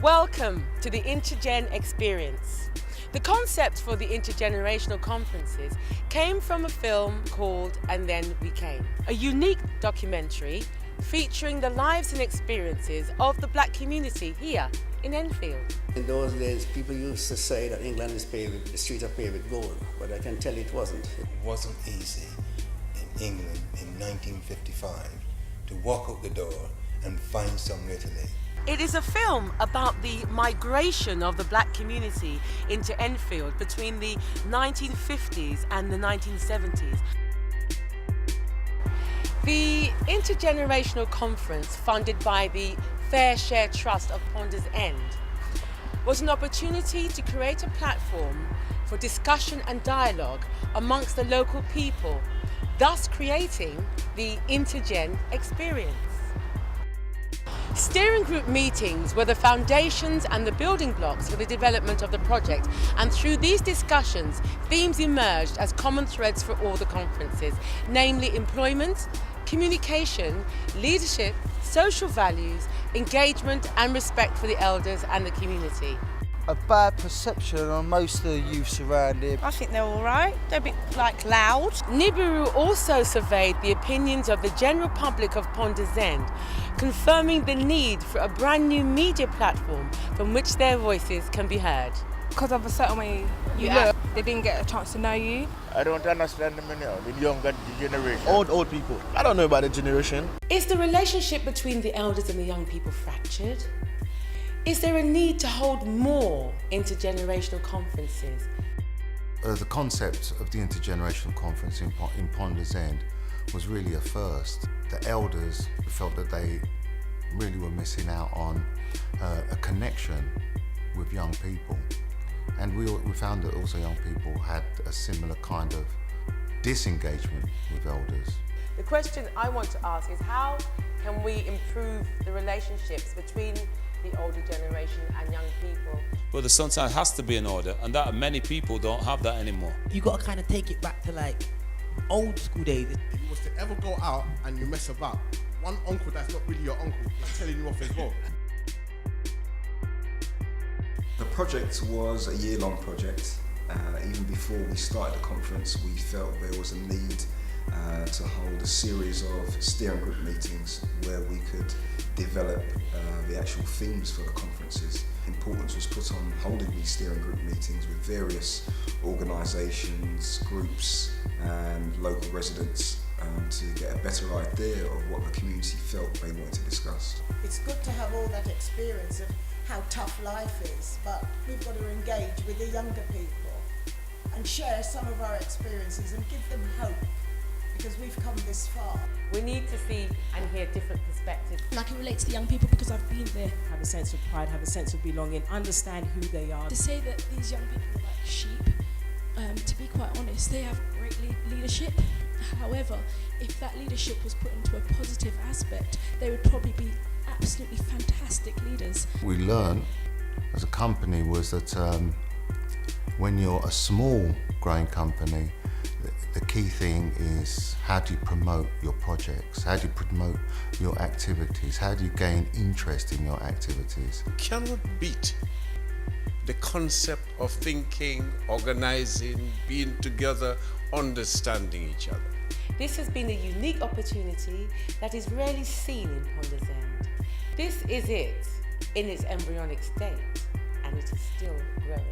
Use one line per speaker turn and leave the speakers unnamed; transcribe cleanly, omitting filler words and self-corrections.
Welcome to the Intergen experience. The concept for the intergenerational conferences came from a film called And Then We Came, a unique documentary featuring the lives and experiences of the black community here in Enfield.
In those days, people used to say that England is paved with, the streets are paved with gold, but I can tell you it wasn't.
It wasn't easy in England in 1955 to walk out the door and find somewhere to live.
It is a film about the migration of the black community into Enfield between the 1950s and the 1970s. The Intergenerational Conference, funded by the Fair Share Trust of Ponders End, was an opportunity to create a platform for discussion and dialogue amongst the local people, thus creating the Intergen experience. Steering group meetings were the foundations and the building blocks for the development of the project, and through these discussions, themes emerged as common threads for all the conferences, namely employment, communication, leadership, social values, engagement and respect for the elders and the community.
A bad perception on most of the youth surrounding.
I think they're all right. They're a bit loud.
Niburu also surveyed the opinions of the general public of Ponders End, confirming the need for a brand new media platform from which their voices can be heard.
Because of a certain way you look, they didn't get a chance to know you.
I don't understand them now, the younger generation.
Old people. I don't know about the generation.
Is the relationship between the elders and the young people fractured? Is there a need to hold more intergenerational conferences?
The concept of the intergenerational conference in Ponders End was really a first. The elders felt that they really were missing out on a connection with young people. And we found that also young people had a similar kind of disengagement with elders.
The question I want to ask is, how can we improve the relationships between the older generation and young people?
Well, there sometimes has to be an order, and that many people don't have that anymore.
You got to kind of take it back to like old school days.
If you was to ever go out and you mess about, one uncle that's not really your uncle is telling you off as well.
The project was a year-long project. Even before we started the conference, we felt there was a need to hold a series of steering group meetings where we could develop the actual themes for the conferences. Importance was put on holding these steering group meetings with various organisations, groups and local residents to get a better idea of what the community felt they wanted to discuss.
It's good to have all that experience of how tough life is, but we've got to engage with the younger people and share some of our experiences and give them hope, because we've come this far.
We need to see and hear different perspectives.
And I can relate to the young people because I've been there.
Have a sense of pride, have a sense of belonging, understand who they are.
To say that these young people are like sheep, to be quite honest, they have great leadership. However, if that leadership was put into a positive aspect, they would probably be absolutely fantastic leaders.
We learned as a company was that when you're a small growing company, the key thing is, how do you promote your projects? How do you promote your activities? How do you gain interest in your activities?
You cannot beat the concept of thinking, organizing, being together, understanding each other.
This has been a unique opportunity that is rarely seen in Ponders End. This is it in its embryonic state, and it is still growing.